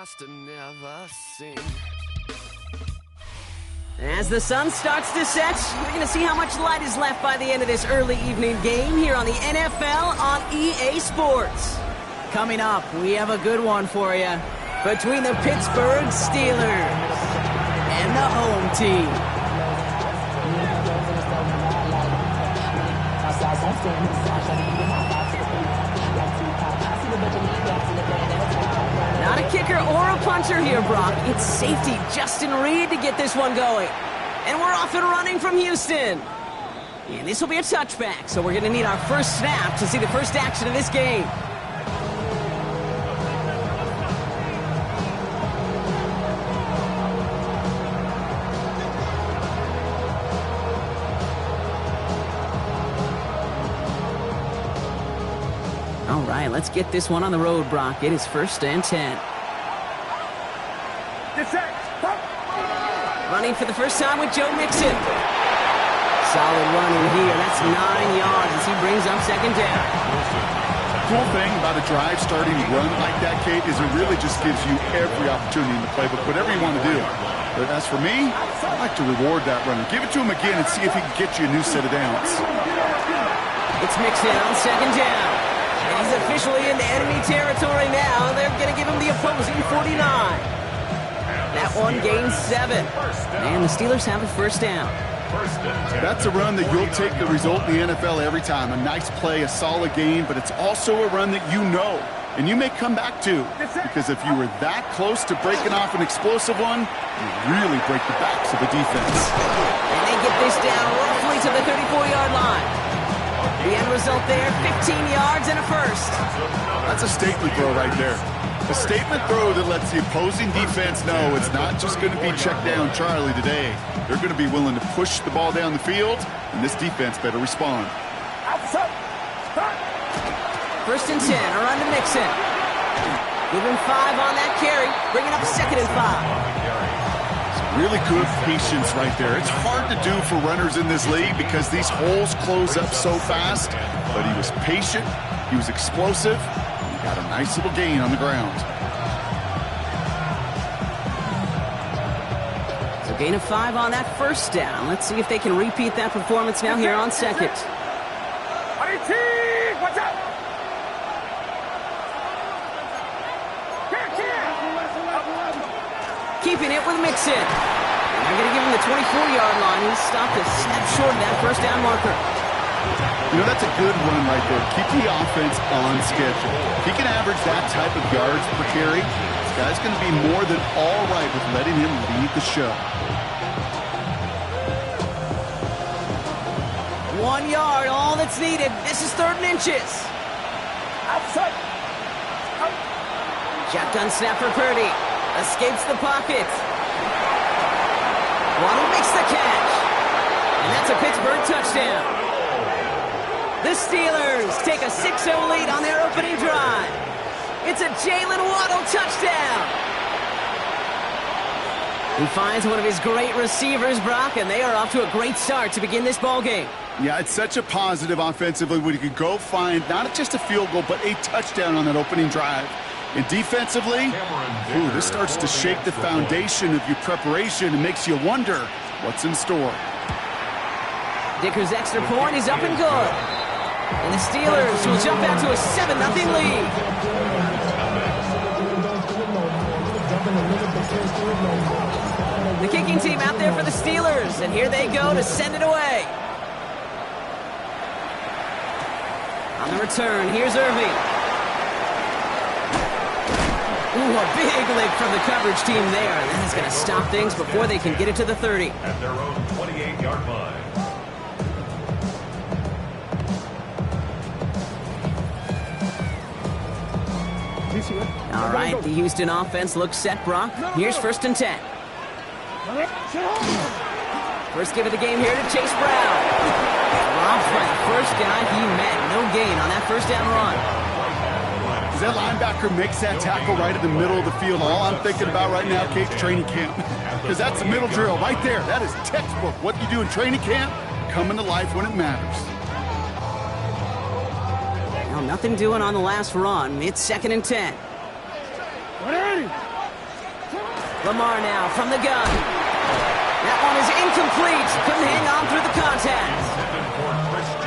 must have never seen. As the sun starts to set, we're going to see how much light is left by the end of this early evening game here on the NFL on EA Sports. Coming up, we have a good one for you between the Pittsburgh Steelers and the home team. Not a kicker or a puncher here, Brock. It's safety Justin Reed to get this one going. And we're off and running from Houston. And this will be a touchback, so we're going to need our first snap to see the first action of this game. All right, let's get this one on the road, Brock. It is 1st and 10. Running for the first time with Joe Mixon. Solid running here. That's 9 yards as he brings up 2nd down. The cool thing about a drive starting to run like that, Kate, is it really just gives you every opportunity in the playbook, whatever you want to do. But as for me, I like to reward that runner. Give it to him again and see if he can get you a new set of downs. It's Mixon on 2nd down. And he's officially into enemy territory now. They're going to give him the opposing 49. That one gains 7. And the Steelers have a 1st down. That's a run that you'll take the result in the NFL every time. A nice play, a solid game, but it's also a run that you know and you may come back to. Because if you were that close to breaking off an explosive one, you really break the backs of the defense. And they get this down roughly to the 34-yard line. The end result there, 15 yards and a 1st. That's a statement throw right there. A statement throw that lets the opposing defense know it's not just going to be check down Charlie today. They're going to be willing to push the ball down the field, and this defense better respond. 1st and 10, a run to Mixon. Give him 5 on that carry, bringing up 2nd and 5. Really good patience right there. It's hard to do for runners in this league because these holes close up so fast. But he was patient, he was explosive, and he got a nice little gain on the ground. So gain of 5 on that 1st down. Let's see if they can repeat that performance now here on 2nd. Watch out! Keeping it with Mixon. They're going to give him the 24-yard line. He's stopped a step short of that 1st down marker. You know, that's a good run right there. Keep the offense on schedule. If he can average that type of yards per carry, this guy's going to be more than all right with letting him lead the show. 1 yard, all that's needed. This is 3rd and inches. Outside. Shotgun snap for Purdy. Escapes the pocket. Waddle makes the catch. And that's a Pittsburgh touchdown. The Steelers take a 6-0 lead on their opening drive. It's a Jalen Waddle touchdown. He finds one of his great receivers, Brock, and they are off to a great start to begin this ballgame. Yeah, it's such a positive offensively when you can go find not just a field goal, but a touchdown on that opening drive. And defensively, this starts to shake the foundation of your preparation and makes you wonder what's in store. Dicker's extra point is up and good. And the Steelers will jump out to a 7-0 lead. The kicking team out there for the Steelers, and here they go to send it away. On the return, here's Irving. Ooh, a big lick from the coverage team there. And that is going to stop things before they can get it to the 30. At their own 28-yard line. All right, the Houston offense looks set, Brock. Here's 1st and 10. First give of the game here to Chase Brown. Dropped by the first guy he met. No gain on that 1st down run. As that linebacker makes that tackle right in the middle of the field, all I'm thinking about right now, Kate, training camp. Because that's the middle drill right there. That is textbook. What you do in training camp, coming to life when it matters. Well, nothing doing on the last run. It's 2nd and 10. Lamar now from the gun. That one is incomplete. Couldn't hang on through the contact.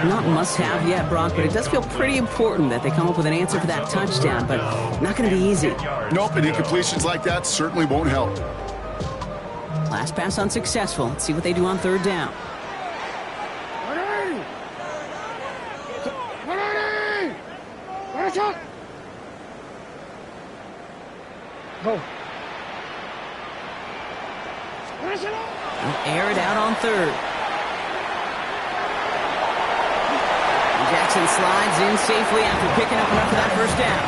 Not must-have yet, Brock, but it does feel pretty important that they come up with an answer for that touchdown, but not going to be easy. Nope, and incompletions like that certainly won't help. Last pass unsuccessful. Let's see what they do on third down. Air it out on third. Jackson slides in safely after picking up enough for that first down.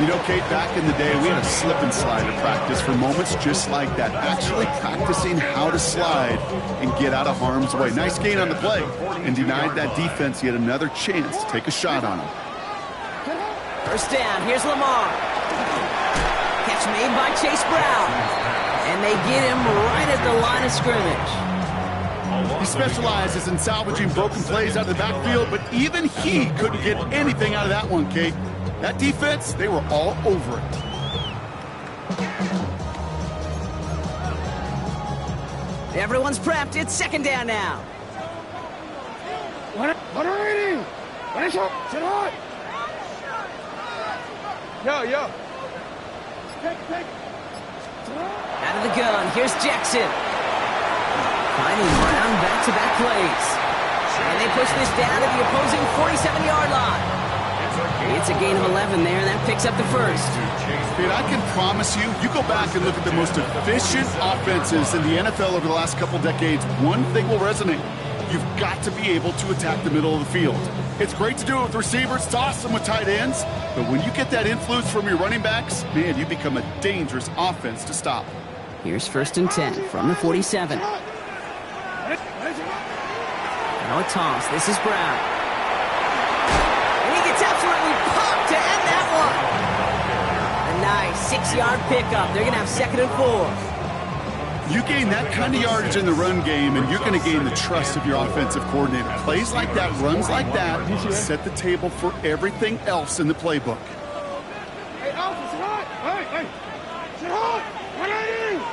You know, Kate, back in the day, we had a slip and slide at practice for moments just like that. Actually practicing how to slide and get out of harm's way. Nice gain on the play, and denied that defense yet another chance to take a shot on him. First down, here's Lamar. Catch made by Chase Brown. And they get him right at the line of scrimmage. He specializes in salvaging broken plays out of the backfield, but even he couldn't get anything out of that one, Kate. That defense, they were all over it. Everyone's prepped. It's second down now. Yo. Out of the gun, here's Jackson. Finding Brown back-to-back plays. And they push this down to the opposing 47-yard line. It's a gain of 11 there, and that picks up the first. Dude, I can promise you, you go back and look at the most efficient offenses in the NFL over the last couple decades, one thing will resonate. You've got to be able to attack the middle of the field. It's great to do it with receivers, toss them with tight ends, but when you get that influence from your running backs, man, you become a dangerous offense to stop. Here's first and 10 from the 47. Now a toss. This is Brown. And he gets absolutely popped to end that one. A nice 6-yard pickup. They're going to have second and 4. You gain that kind of yardage in the run game, and you're going to gain the trust of your offensive coordinator. Plays like that, runs like that, set the table for everything else in the playbook. Hey, Alpha, sit hot! Hey! Sit hot! 180!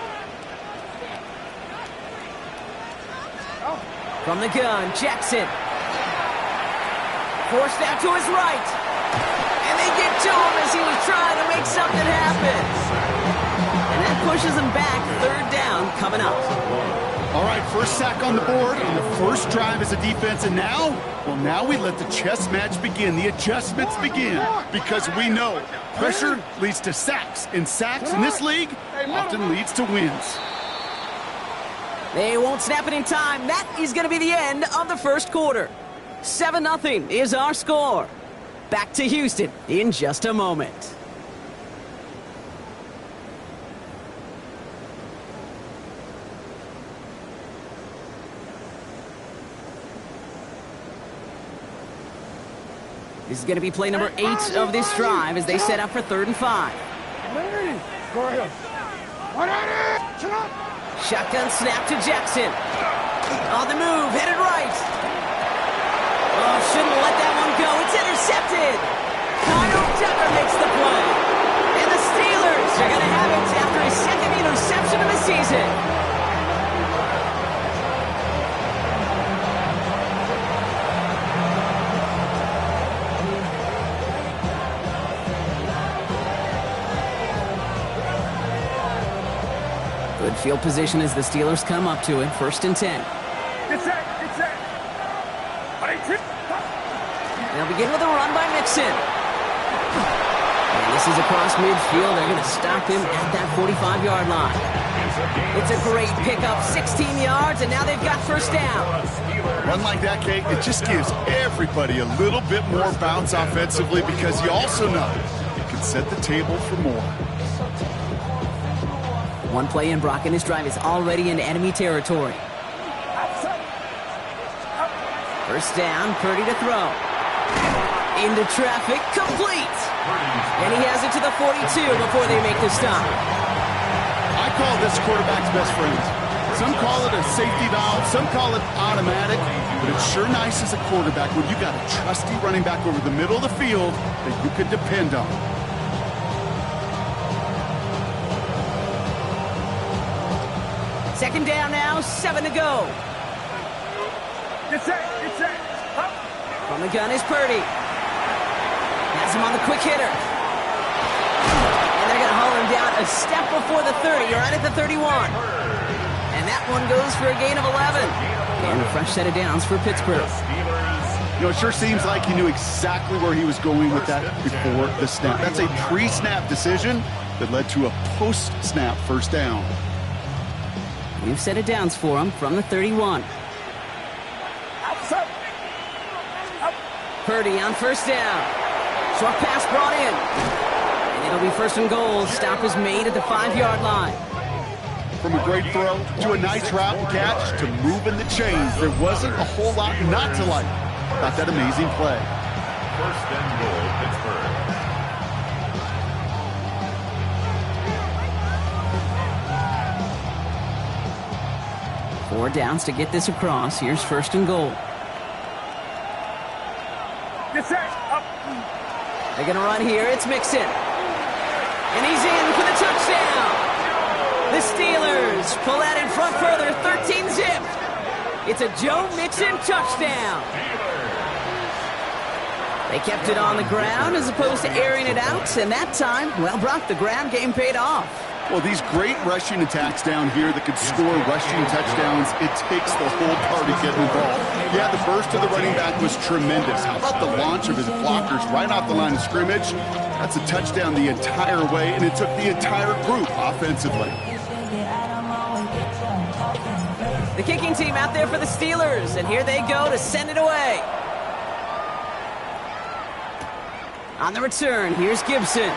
From the gun, Jackson. Forced out to his right. And they get to him as he was trying to make something happen. And that pushes him back. Third down coming up. All right, first sack on the board on the first drive as a defense, and now we let the chess match begin. The adjustments begin, because we know pressure leads to sacks, and sacks in this league often leads to wins. They won't snap it in time. That is going to be the end of the first quarter. 7-0 is our score. Back to Houston in just a moment. This is going to be play number 8 of this drive as they set up for 3rd and 5. Go ahead. 180! Sit up! Shotgun snap to Jackson. On the move, headed right. Oh, shouldn't let that one go. It's intercepted. Kyle Tucker makes the play. And the Steelers are going to have it after his second interception of the season. Good field position as the Steelers come up to it. 1st and 10. Get set! They'll begin with a run by Mixon. And this is across midfield. They're going to stop him at that 45-yard line. It's a great pickup, 16 yards, and now they've got first down. Run like that, Kate, it just gives everybody a little bit more bounce offensively, because you also know it can set the table for more. One play in, Brock, and this drive is already into enemy territory. First down, Purdy to throw. Into traffic, complete. And he has it to the 42 before they make the stop. I call this quarterback's best friend. Some call it a safety valve, some call it automatic, but it's sure nice as a quarterback when you got a trusty running back over the middle of the field that you can depend on. Second down now, 7 to go. Get set, get set. Up. From the gun is Purdy. Has him on the quick hitter. And they're going to haul him down a step before the 30, right at the 31. And that one goes for a gain of 11. And a fresh set of downs for Pittsburgh. You know, it sure seems like he knew exactly where he was going with that before the snap. That's a pre-snap decision that led to a post-snap first down. New set of downs for him from the 31. Purdy on first down. Short pass brought in. And it'll be first and goal. Stop is made at the 5-yard line. From a great throw to a nice route and catch to moving the chains, there wasn't a whole lot not to like about that amazing play. First and goal, Pittsburgh. Four downs to get this across. Here's first and goal. Get set. Up. They're going to run here. It's Mixon. And he's in for the touchdown. The Steelers pull that in front further. 13-zip. It's a Joe Mixon touchdown. They kept it on the ground as opposed to airing it out. And that time, well, Brock, the ground game paid off. Well, these great rushing attacks down here that could score rushing touchdowns, it takes the whole party getting involved. Yeah, the burst of the running back was tremendous. How about the launch of his blockers right off the line of scrimmage? That's a touchdown the entire way, and it took the entire group offensively. The kicking team out there for the Steelers, and here they go to send it away. On the return, here's Gibson.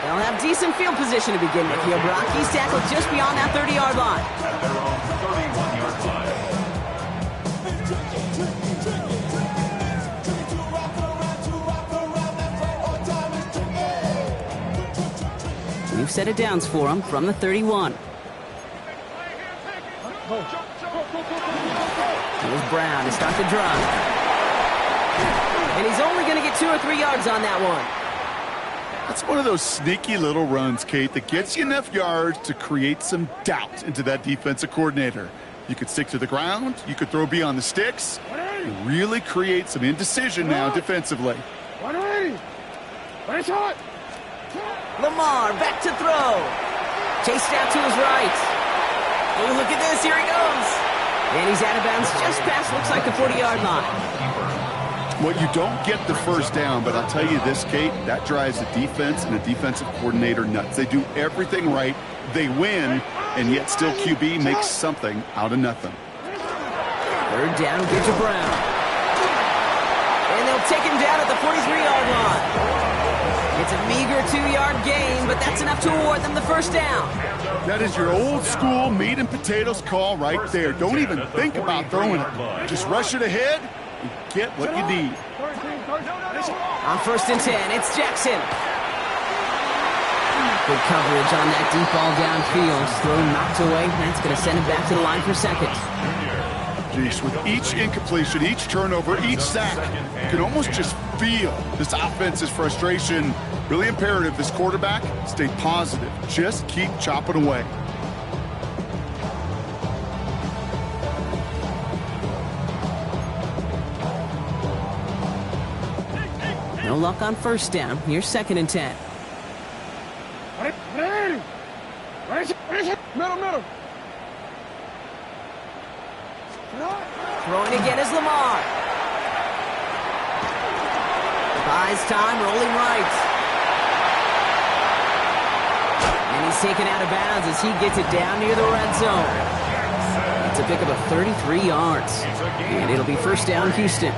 They'll have decent field position to begin with here, Brock. He's tackled just beyond that 30-yard line. At their own 31-yard line. New set of downs for him from the 31. Here's Brown to start the drive. And he's only going to get 2 or 3 yards on that one. That's one of those sneaky little runs, Kate, that gets you enough yards to create some doubt into that defensive coordinator. You could stick to the ground. You could throw beyond the sticks. You really create some indecision now defensively. 180. Nice shot. Lamar back to throw. Chased out to his right. Oh, look at this. Here he goes. And he's out of bounds just past, looks like, the 40-yard line. Well, you don't get the first down, but I'll tell you this, Kate, that drives a defense and a defensive coordinator nuts. They do everything right. They win, and yet still QB makes something out of nothing. Third down, get to Brown. And they'll take him down at the 43-yard line. It's a meager 2-yard gain, but that's enough to award them the first down. That is your old school meat and potatoes call right there. Don't even think about throwing it. Just rush it ahead and get what you need. On first and 10, it's Jackson. Good coverage on that deep ball downfield. Throw knocked away. That's going to send him back to the line for second. Jeez, with each incompletion, each turnover, each sack, you can almost just feel this offense's frustration. Really imperative this quarterback stay positive. Just keep chopping away. No luck on first down. Here's second and 10. Middle. Throwing again is Lamar. Buys time, rolling right. And he's taken out of bounds as he gets it down near the red zone. It's a pick of 33 yards. And it'll be first down, Houston.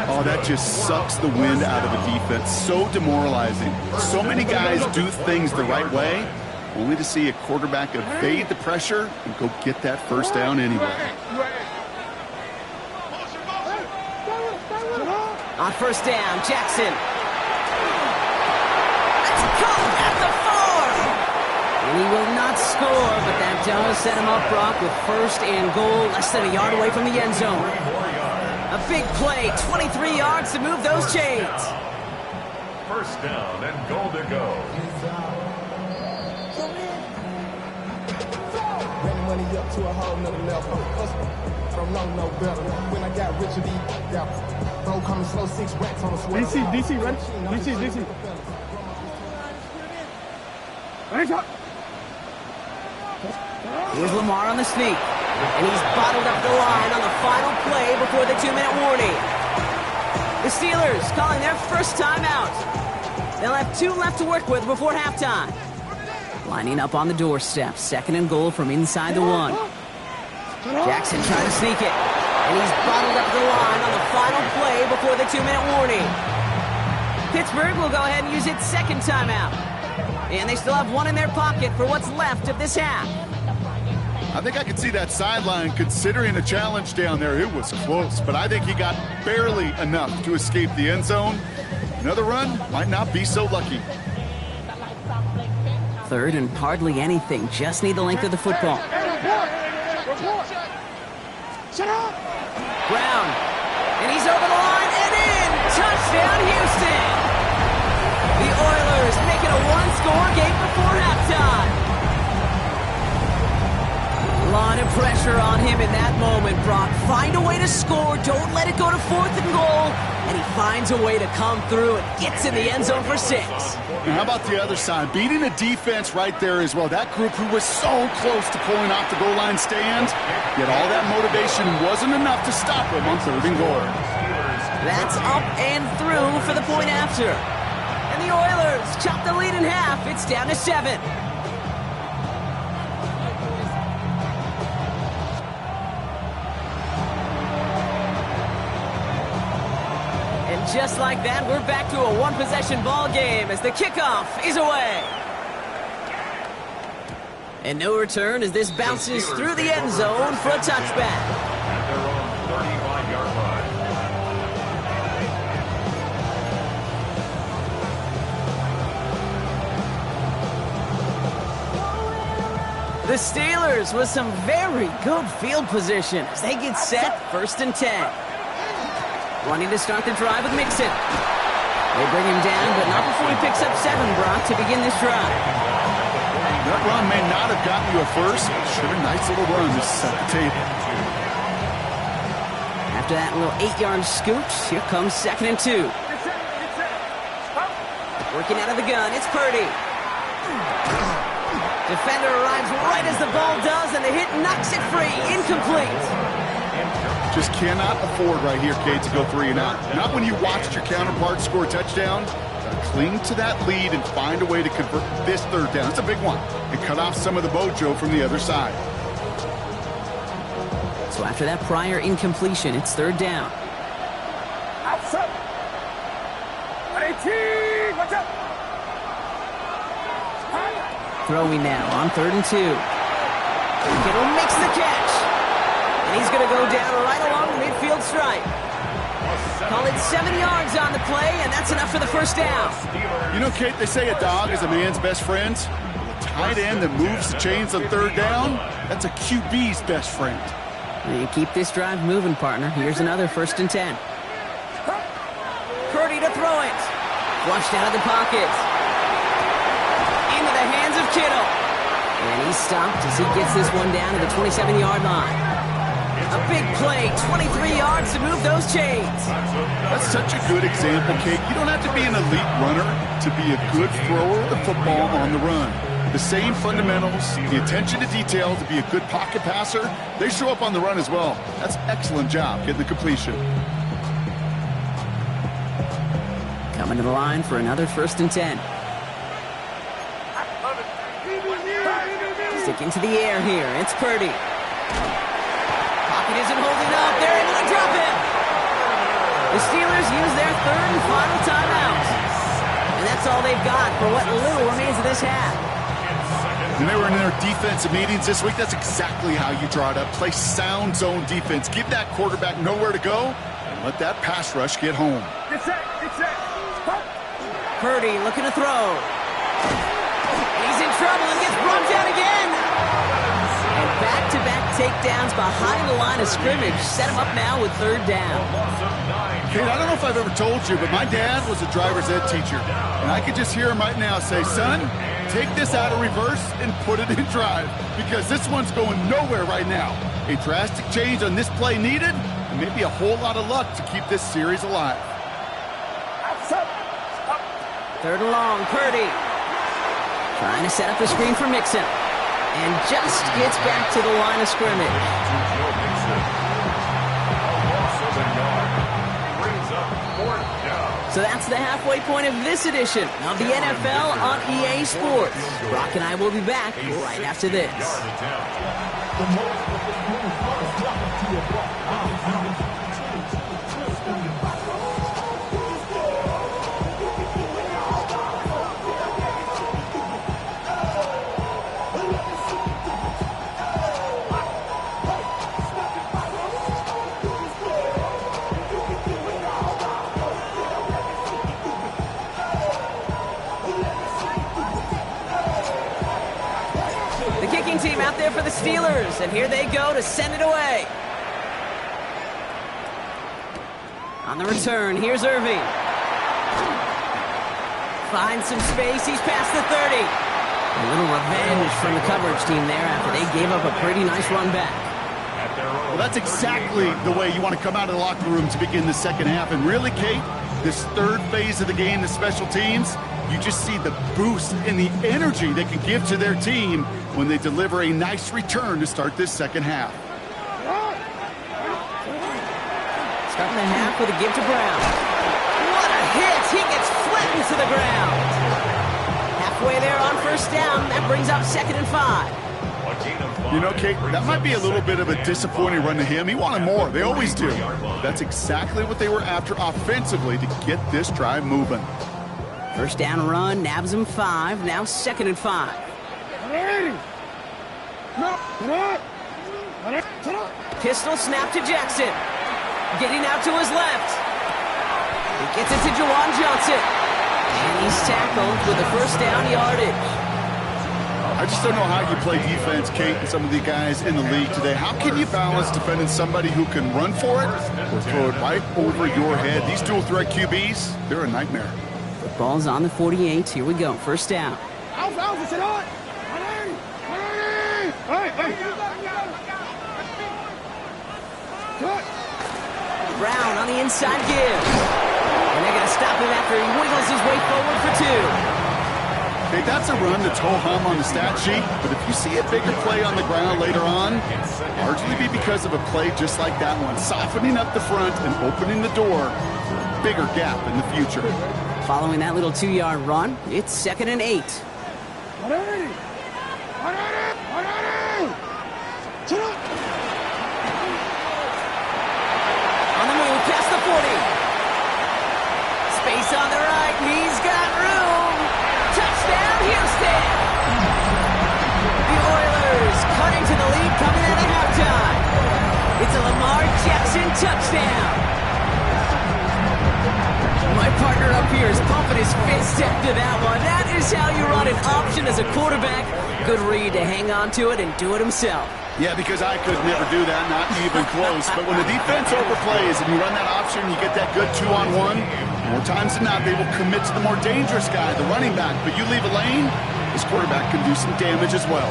Oh, that just sucks the wind out of a defense. So demoralizing. So many guys do things the right way, only to see a quarterback evade the pressure and go get that first down anyway. On first down, Jackson. That's caught at the 4. And he will not score, but that does set him up, Brock, with first and goal, less than a yard away from the end zone. A big play, 23 yards to move those chains. First down and goal to go. money up to a whole nother level. I don't know no better. When I got rich of these, bro, coming slow, 6 racks on a sweater. DC, ready? DC. Here's Lamar on the sneak. And he's bottled up the line on the final play before the 2-minute warning. The Steelers calling their first timeout. They'll have 2 left to work with before halftime. Lining up on the doorstep. 2nd and goal from inside the 1. Jackson trying to sneak it. And he's bottled up the line on the final play before the 2-minute warning. Pittsburgh will go ahead and use its 2nd timeout. And they still have 1 in their pocket for what's left of this half. I think I could see that sideline considering a challenge down there. It was close, but I think he got barely enough to escape the end zone. Another run might not be so lucky. 3rd and hardly anything. Just need the length of the football. Brown. And he's over the line and in. Touchdown, Houston. The Oilers make it a 1-score game before halftime. A lot of pressure on him in that moment, Brock. Find a way to score. Don't let it go to 4th and goal. And he finds a way to come through and gets in the end zone for 6. And how about the other side? Beating a defense right there as well. That group who was so close to pulling off the goal line stand, yet all that motivation wasn't enough to stop him on 3rd and goal. That's up and through for the point after. And the Oilers chop the lead in half. It's down to 7. Just like that, we're back to a 1-possession ball game as the kickoff is away. And no return as this bounces through the end zone for a touchback. At their own 35-yard line. The Steelers with some very good field position as they get set 1st and 10. Wanting to start the drive with Mixon. They bring him down, but not before he picks up 7, Brock, to begin this drive. That run may not have gotten you a first, but sure a nice little run to set the table. After that little 8-yard scooch, here comes 2nd and 2. Working out of the gun, it's Purdy. Defender arrives right as the ball does, and the hit knocks it free. Incomplete. Just cannot afford right here, Kate, to go 3 and out. Not when you watched your counterpart score a touchdown. Gotta cling to that lead and find a way to convert this 3rd down. It's a big one. And cut off some of the mojo from the other side. So after that prior incompletion, it's 3rd down. Outside. 18. Watch out. Throwing now on 3rd and 2. Kittle makes the catch. And he's going to go down right along the midfield stripe. Call it 7 yards on the play, and that's enough for the 1st down. You know, Kate, they say a dog is a man's best friend. A tight end that moves the chains on 3rd down, that's a QB's best friend. You keep this drive moving, partner. Here's another 1st and 10. Purdy to throw it. Flushed out of the pocket. Into the hands of Kittle. And he's stopped as he gets this one down to the 27-yard line. A big play, 23 yards to move those chains. That's such a good example, Kate. You don't have to be an elite runner to be a good thrower of the football on the run. The same fundamentals, the attention to detail to be a good pocket passer, they show up on the run as well. That's an excellent job getting the completion. Coming to the line for another 1st and 10. Sticking to the air here, it's Purdy. Pocket isn't holding up, they're able to drop him. The Steelers use their 3rd and final timeout. And that's all they've got for what little remains of this half. When they were in their defensive meetings this week, that's exactly how you draw it up. Play sound zone defense. Give that quarterback nowhere to go, and let that pass rush get home. Get set. Purdy looking to throw. He's in trouble and gets brought down again. And back-to-back takedowns behind the line of scrimmage set him up now with 3rd down. Kate, I don't know if I've ever told you, but my dad was a driver's ed teacher. And I could just hear him right now say, son, take this out of reverse and put it in drive, because this one's going nowhere right now. A drastic change on this play needed, and maybe a whole lot of luck to keep this series alive. Third and long, Purdy. Trying to set up the screen for Mixon. And just gets back to the line of scrimmage. So that's the halfway point of this edition of the NFL on EA Sports. Brock and I will be back right after this. Team out there for the Steelers, and here they go to send it away. On the return, here's Irving. Finds some space, he's past the 30. A little revenge from the coverage team there after they gave up a pretty nice run back. Well, that's exactly the way you want to come out of the locker room to begin the second half. And really, Kate, this third phase of the game, the special teams, you just see the boost and the energy they can give to their team when they deliver a nice return to start this second half. Starting the half with a give to Brown. What a hit! He gets flattened to the ground. Halfway there on first down. That brings up 2nd and 5. You know, Kate, that might be a little bit of a disappointing run to him. He wanted more. They always do. That's exactly what they were after offensively to get this drive moving. First down run, nabs him 5. Now 2nd and 5. Pistol snap to Jackson. Getting out to his left. He gets it to Juwan Johnson. And he's tackled with the first down yardage. I just don't know how you play defense, Kate, and some of the guys in the league today. How can you balance defending somebody who can run for it or throw it right over your head? These dual threat QBs, they're a nightmare. Ball's on the 48. Here we go. First down. Brown on the inside gives. And they're going to stop him after he wiggles his way forward for 2. Hey, that's a run that's ho-hum on the stat sheet, but if you see a bigger play on the ground later on, largely be because of a play just like that one, softening up the front and opening the door for a bigger gap in the future. Following that little 2-yard run, it's 2nd and 8. On the move, past the 40. Space on the right, he's got room. Touchdown, Houston! The Oilers cutting to the lead coming out of halftime. It's a Lamar Jackson touchdown. My partner up here is pumping his fist after that one. That is how you run an option as a quarterback. Good read to hang on to it and do it himself. Yeah, because I could never do that, not even close. But when the defense overplays and you run that option, you get that good 2-on-1, more times than not, they will commit to the more dangerous guy, the running back. But you leave a lane, this quarterback can do some damage as well.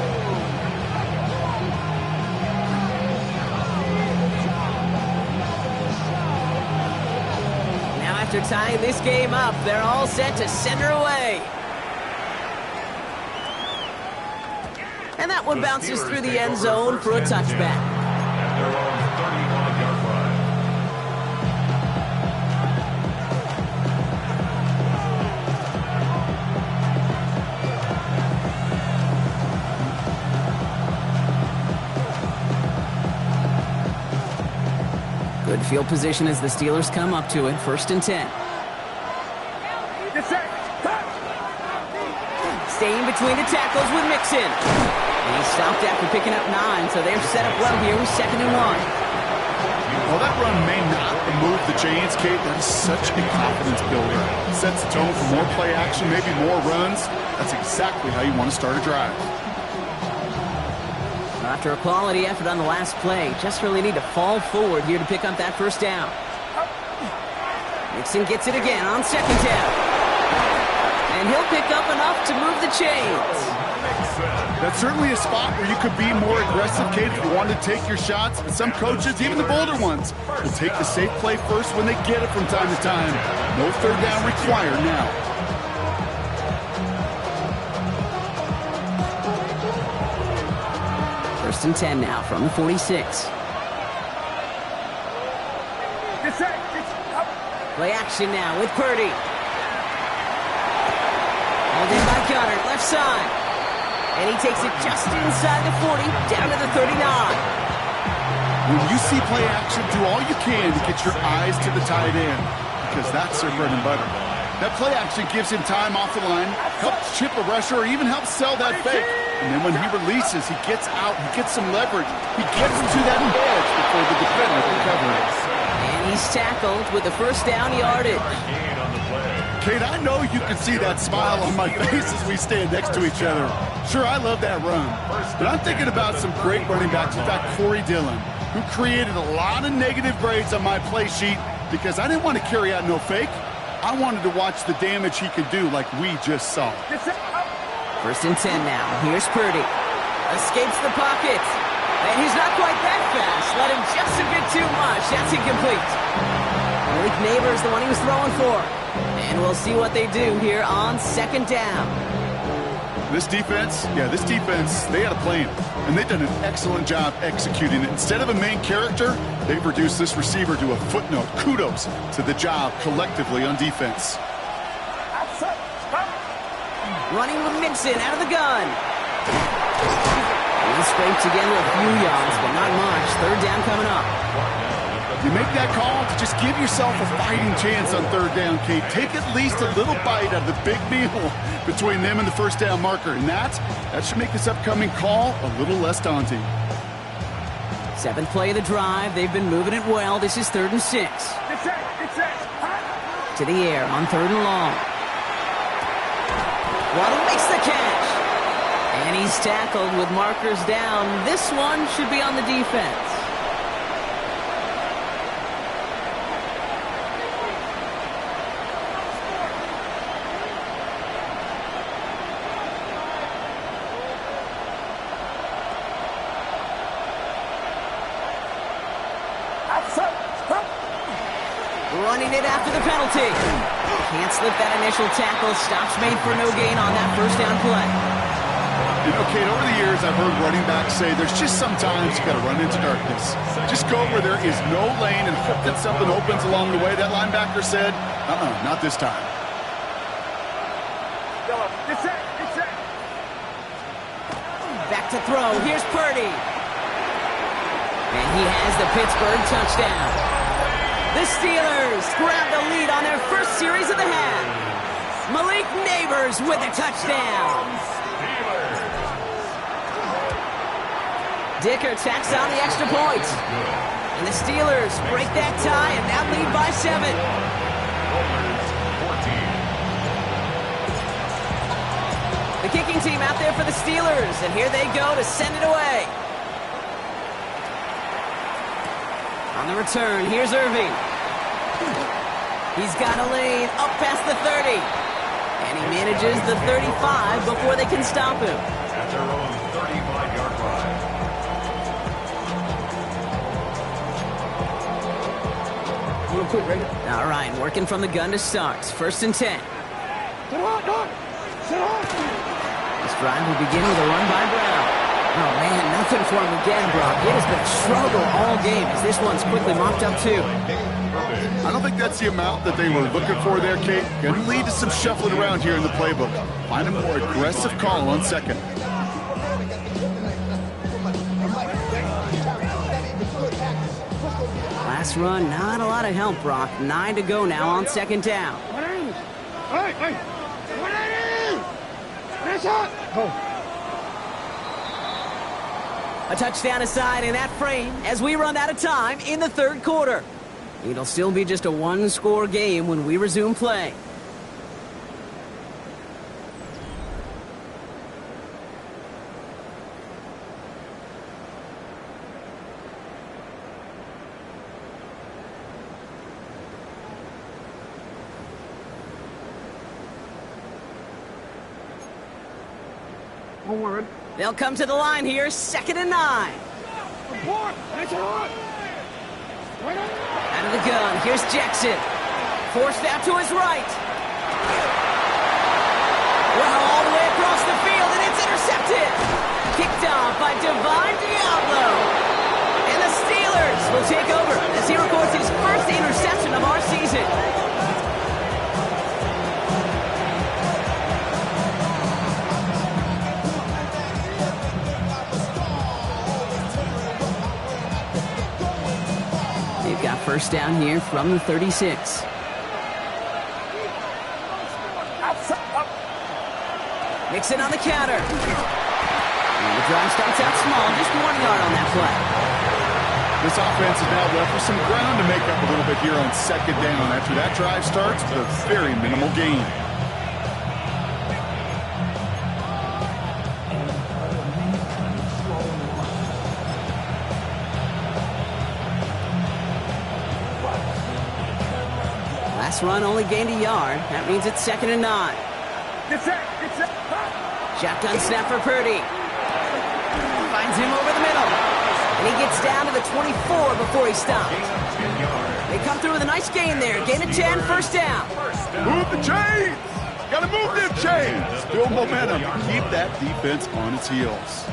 After tying this game up, they're all set to send her away. And that one bounces through the end zone for a touchback. And they're on 35-yard line. Good field position as the Steelers come up to it. 1st and 10. Staying between the tackles with Mixon. And he stopped after picking up 9, so they're set up well here with 2nd and 1. Well, that run may not remove the chains, Kate. That is such a confidence builder. It sets the tone for more play action, maybe more runs. That's exactly how you want to start a drive. After a quality effort on the last play, just really need to fall forward here to pick up that first down. Mixon gets it again on 2nd down. And he'll pick up enough to move the chains. That's certainly a spot where you could be more aggressive, Kate, if you wanted to take your shots. But some coaches, even the bolder ones, will take the safe play first when they get it from time to time. No third down required now. First and 10 now from the 46. Play action now with Purdy. Held in by Gunner, left side. And he takes it just inside the 40, down to the 39. When you see play action, do all you can to get your eyes to the tight end, because that's their bread and butter. That play action gives him time off the line, helps chip a rusher, or even helps sell that fake. And then when he releases, he gets out, he gets some leverage. He gets to that edge before the defender can cover it. And he's tackled with the first down yardage. Kate, I know you can see that smile on my face as we stand next to each other. Sure, I love that run. But I'm thinking about some great running backs. In fact, Corey Dillon, who created a lot of negative grades on my play sheet because I didn't want to carry out no fake. I wanted to watch the damage he could do like we just saw. First and 10 now. Here's Purdy. Escapes the pocket. And he's not quite that fast. Let him just a bit too much. That's incomplete. Malik Neighbors, the one he was throwing for. And we'll see what they do here on second down. This defense, they had a plan. And they've done an excellent job executing it. Instead of a main character, they've reduced this receiver to a footnote. Kudos to the job collectively on defense. Running with Mixon out of the gun. He scraped together a few yards, but not much. Third down coming up. You make that call to just give yourself a fighting chance on third down, Kate. Take at least a little bite out of the big meal between them and the first down marker. And that should make this upcoming call a little less daunting. Seventh play of the drive. They've been moving it well. This is 3rd and 6. To the air on 3rd and long. Waddle makes the catch. And he's tackled with markers down. This one should be on the defense. Running it after the penalty. Can't slip that initial tackle. Stops made for no gain on that first down play. You know, Kate, over the years, I've heard running backs say there's just sometimes you got to run into darkness. Just go where there is no lane and hope that something opens along the way. That linebacker said, not this time. Back to throw. Here's Purdy. And he has the Pittsburgh touchdown. The Steelers grab the lead on their first series of the half. Malik Neighbors with a touchdown. Dicker tacks on the extra point. And the Steelers break that tie and now lead by 7. The kicking team out there for the Steelers, and here they go to send it away. On the return, here's Irving. He's got a lane up past the 30. And he manages the 35 before they can stop him. At their own 35-yard line. Real quick, Ray. All right, working from the gun to start. 1st and 10. This drive will begin with a run by Brown. Oh, man, nothing for him again, Brock. It has been a struggle all game as this one's quickly mopped up, too. I don't think that's the amount that they were looking for there, Kate. Going to lead to some shuffling around here in the playbook. Find a more aggressive call on second. Last run, not a lot of help, Brock. 9 to go now on second down. Hey! Nice shot! Go. A touchdown aside in that frame as we run out of time in the 3rd quarter. It'll still be just a one-score game when we resume play. Don't worry. They'll come to the line here, 2nd and 9. Report. That's hot. Right on. Out of the gun, here's Jackson. Forced out to his right. Well, all the way across the field, and it's intercepted. Kicked off by Divine Diablo. And the Steelers will take over as he records his first interception of our season. They've got first down here from the 36. Mixon on the counter. And the drive starts out small, just 1 yard on that play. This offense is now left with some ground to make up a little bit here on 2nd down after that drive starts with a very minimal gain. Last run only gained a yard. That means it's 2nd and 9. Get set. Get set. Shotgun snap for Purdy. Finds him over the middle. And he gets down to the 24 before he stops. They come through with a nice gain there. Gain of 10, first down. Move the chains! Gotta move them chains! Build momentum. Keep that defense on its heels.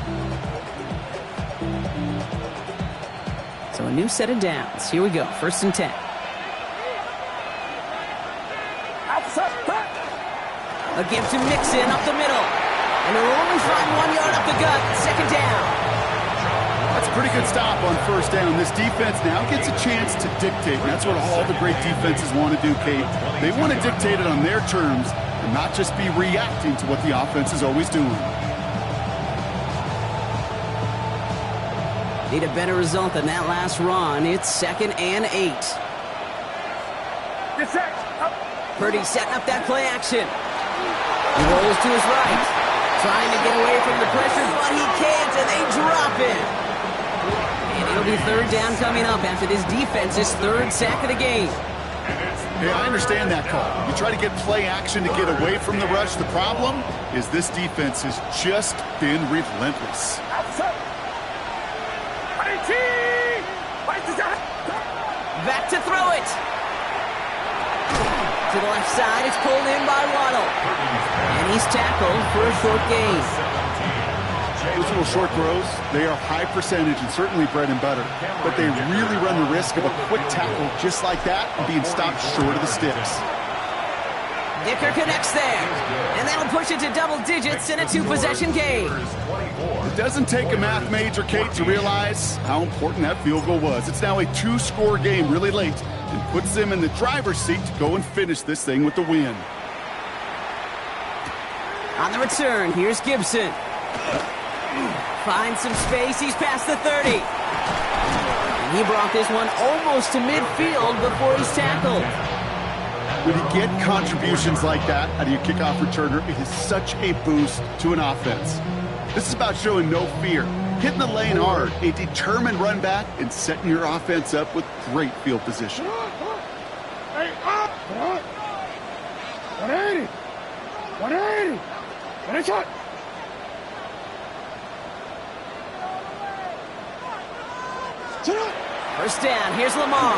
So a new set of downs. Here we go, 1st and 10. A give to Mixon up the middle. And they'll only find 1 yard up the gut. 2nd down. That's a pretty good stop on 1st down. This defense now gets a chance to dictate. And that's what all the great defenses want to do, Kate. They want to dictate it on their terms and not just be reacting to what the offense is always doing. Need a better result than that last run. It's 2nd and 8. Get set. Up. Purdy setting up that play action. He rolls to his right. Trying to get away from the pressure, but he can't, and they drop it. And it'll be 3rd down coming up after this defense's 3rd sack of the game. Yeah, I understand that call. You try to get play action to get away from the rush. The problem is this defense has just been relentless. Back to throw it. To the left side, it's pulled in by Waddle. And he's tackled for a short gain. Those little short throws, they are high percentage and certainly bread and butter. But they really run the risk of a quick tackle just like that and being stopped short of the sticks. Dicker connects there. And that'll push it to double digits in a 2-possession game. It doesn't take a math major, Kate, to realize how important that field goal was. It's now a 2-score game really late and puts them in the driver's seat to go and finish this thing with the win. On the return, here's Gibson. Finds some space, he's past the 30. And he brought this one almost to midfield before he's tackled. When you get contributions like that out of your kickoff returner, it is such a boost to an offense. This is about showing no fear, hitting the lane hard, a determined run back, and setting your offense up with great field position. Hey, up! 180! 180! And it's hot! First down, here's Lamar.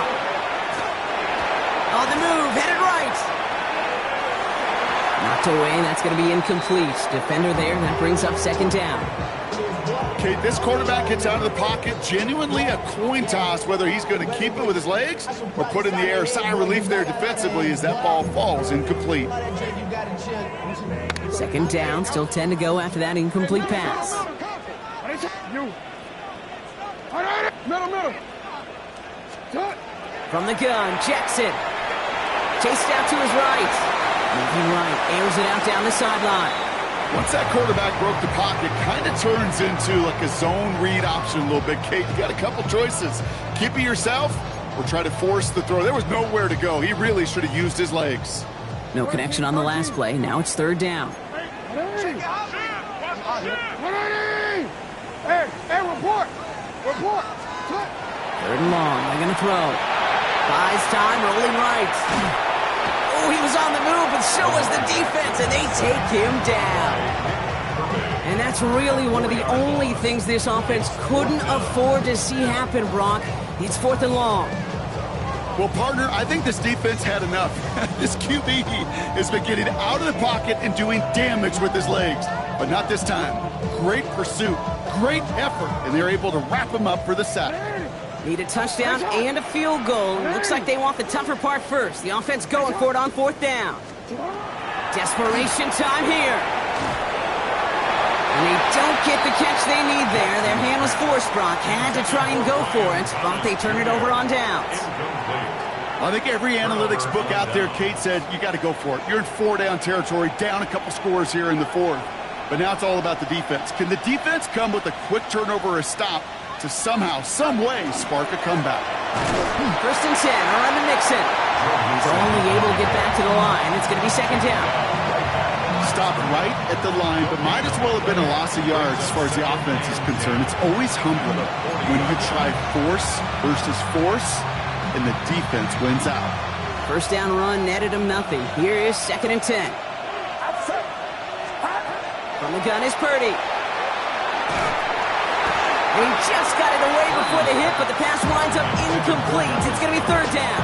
On the move, headed right. Knocked away, that's going to be incomplete. Defender there, that brings up 2nd down. Okay, this quarterback gets out of the pocket, genuinely a coin toss whether he's going to keep it with his legs or put in the air. Sigh of relief there defensively as that ball falls incomplete. 2nd down, still 10 to go after that incomplete pass. Middle. From the gun, Jackson. Chased out to his right. Moving right, airs it out down the sideline. Once that quarterback broke the pocket, kind of turns into like a zone read option a little bit. Kate, you got a couple choices. Keep it yourself or try to force the throw. There was nowhere to go. He really should have used his legs. No connection on the last play. Now it's 3rd down. Hey, report! 3rd and long. They're going to throw. Buys time, rolling right. Oh, he was on the move, but so was the defense, and they take him down. And that's really one of the only things this offense couldn't afford to see happen, Brock. It's 4th and long. Well, partner, I think this defense had enough. This QB has been getting out of the pocket and doing damage with his legs. But not this time. Great pursuit, great effort, and they're able to wrap him up for the sack. Need a touchdown and a field goal. Looks like they want the tougher part first. The offense going for it on 4th down. Desperation time here. And they don't get the catch they need there. Their hand was forced, Brock. Had to try and go for it, but they turn it over on downs. I think every analytics book out there, Kate, said you got to go for it. You're in 4-down territory, down a couple scores here in the 4th. But now it's all about the defense. Can the defense come with a quick turnover or a stop to somehow, some way, spark a comeback? 1st and 10, around the Mixon. He's only able to get back to the line. It's going to be 2nd down. Stopped right at the line, but might as well have been a loss of yards as far as the offense is concerned. It's always humbling when you try force versus force, and the defense wins out. 1st down run netted him nothing. Here is 2nd and 10. From the gun is Purdy. He just got it away before the hit, but the pass winds up incomplete. It's going to be 3rd down.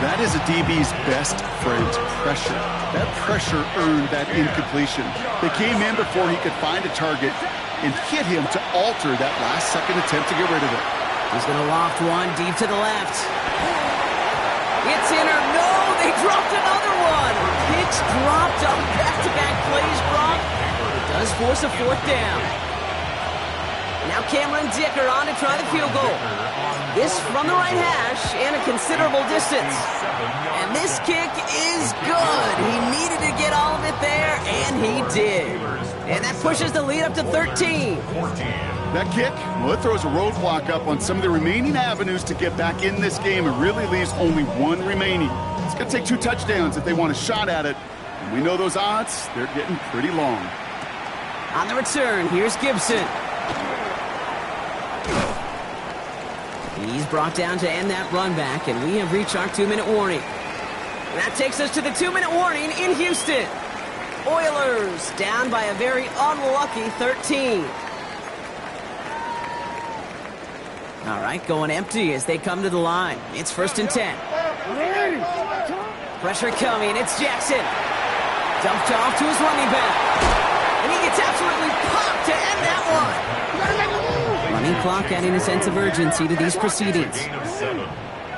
That is a DB's best friend, pressure. That pressure earned that incompletion. They came in before he could find a target and hit him to alter that last-second attempt to get rid of it. He's going to loft one deep to the left. It's in or no, they dropped another one. Pitch dropped on back-to-back plays, Brock. It does force a 4th down. Now Cameron Dicker on to try the field goal. This from the right hash and a considerable distance. And this kick is good. He needed to get all of it there, and he did. And that pushes the lead up to 13. That kick, well, it throws a roadblock up on some of the remaining avenues to get back in this game. It really leaves only one remaining. It's going to take 2 touchdowns if they want a shot at it. And we know those odds, they're getting pretty long. On the return, here's Gibson. He's brought down to end that run back, and we have reached our 2-minute warning. And that takes us to the 2-minute warning in Houston. Oilers down by a very unlucky 13. All right, going empty as they come to the line. It's 1st and 10. Pressure coming. It's Jackson. Dumped off to his running back. And he gets absolutely popped to end that one. Running clock adding a sense of urgency to these proceedings. Gain of 7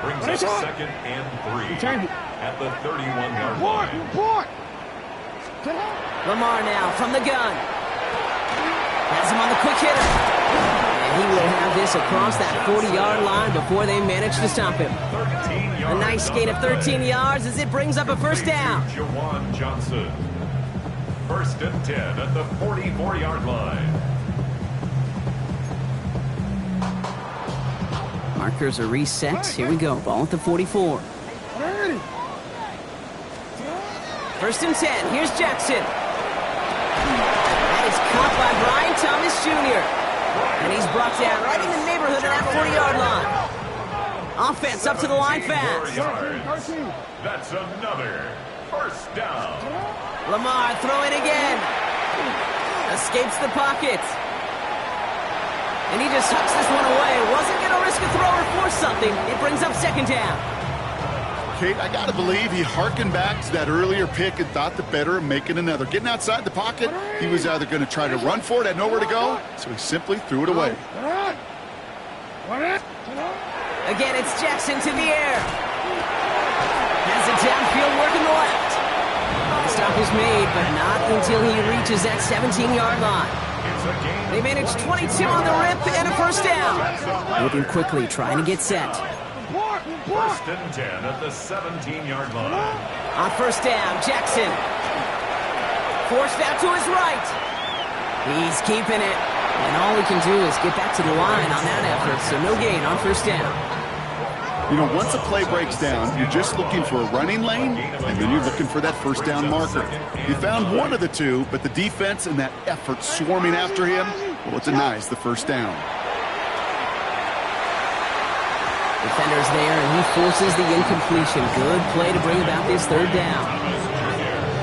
brings us 2nd and 3 at the 31-yard line. Lamar now from the gun. Has him on the quick hitter. And he will have this across that 40-yard line before they manage to stop him. A nice gain of 13 yards as it brings up a 1st down. Jawan Johnson. 1st and 10 at the 44-yard line. Markers are reset. Here we go. Ball at the 44. 1st and 10. Here's Jackson. That is caught by Brian Thomas Jr. And he's brought down right in the neighborhood of that 40-yard line. Offense up to the line fast. That's another 1st down. Lamar throwing again. Escapes the pocket. And he just hucks this one away. Wasn't going to risk a throw or force something. It brings up 2nd down. Kate, I got to believe he harkened back to that earlier pick and thought the better of making another. Getting outside the pocket, he was either going to try to run for it, had nowhere to go, so he simply threw it away. Again, it's Jackson to the air. Has it downfield working the left. The stop is made, but not until he reaches that 17-yard line. They managed 22 on the rip and a 1st down. Moving quickly, trying to get set. 1st and 10 at the 17-yard line. On 1st down, Jackson. Forced out to his right. He's keeping it. And all he can do is get back to the line on that effort, so no gain on 1st down. You know, once a play breaks down, you're just looking for a running lane, and then you're looking for that 1st down marker. He found one of the two, but the defense and that effort swarming after him, well, it denies the 1st down. Defender's there, and he forces the incompletion. Good play to bring about this 3rd down.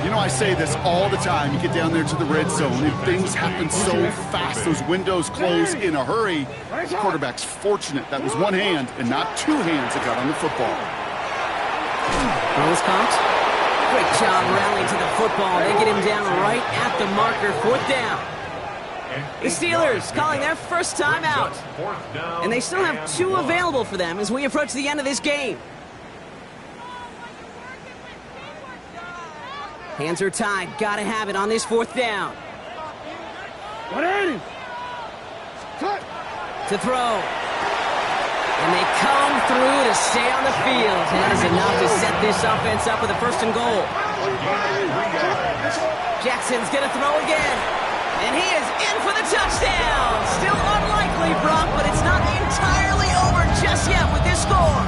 You know, I say this all the time. You get down there to the red zone, and things happen so fast. Those windows close in a hurry. The quarterback's fortunate that was one hand and not two hands that got on the football. Throws caught. Great job rallying to the football. They get him down right at the marker. 4th down. The Steelers calling their first time out. And they still have 2 available for them as we approach the end of this game. Hands are tied. Gotta have it on this 4th down. To throw. And they come through to stay on the field. That is enough to set this offense up with a 1st and goal. Jackson's gonna throw again. And he is in for the touchdown. Still unlikely, Brock, but it's not entirely over just yet with this score.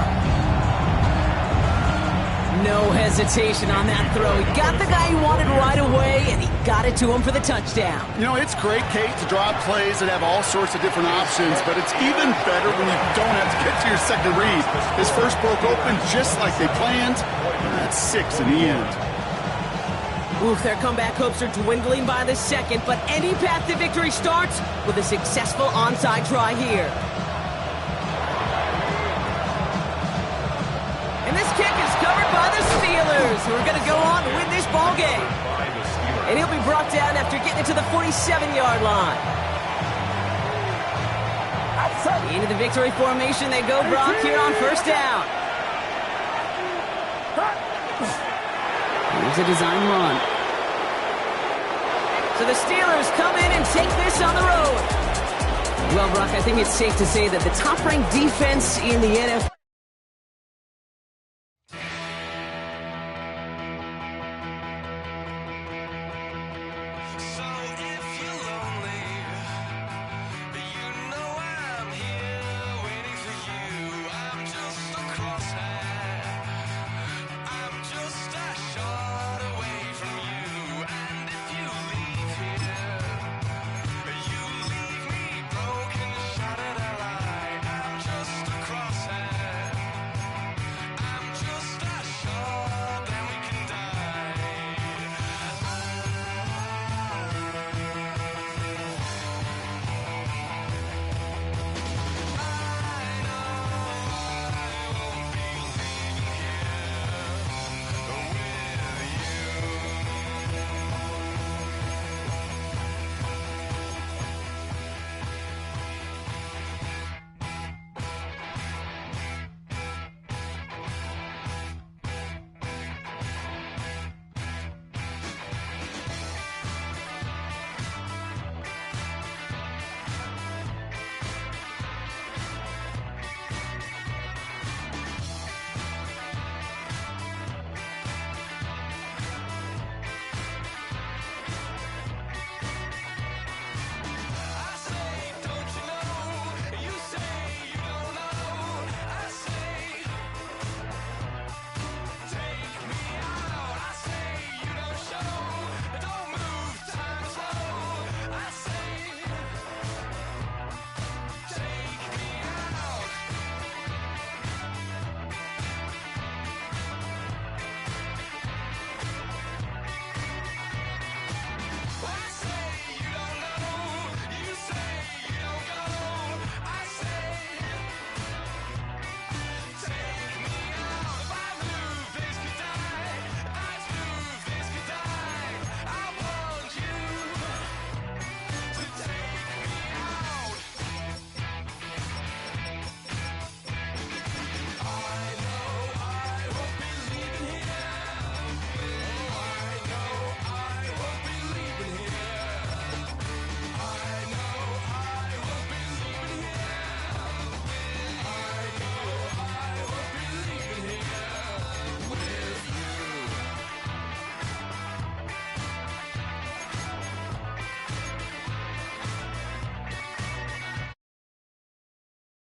No hesitation on that throw. He got the guy he wanted right away, and he got it to him for the touchdown. You know, it's great, Kate, to draw plays and have all sorts of different options, but it's even better when you don't have to get to your second read. His first broke open just like they planned, and that's 6 in the end. Oof, their comeback hopes are dwindling by the second, but any path to victory starts with a successful onside try here. And this kick is covered by the Steelers, who are going to go on to win this ball game. And he'll be brought down after getting it to the 47-yard line. Into the victory formation they go, Brock, here on 1st down. Here's a design run. So the Steelers come in and take this on the road. Well, Brock, I think it's safe to say that the top-ranked defense in the NFL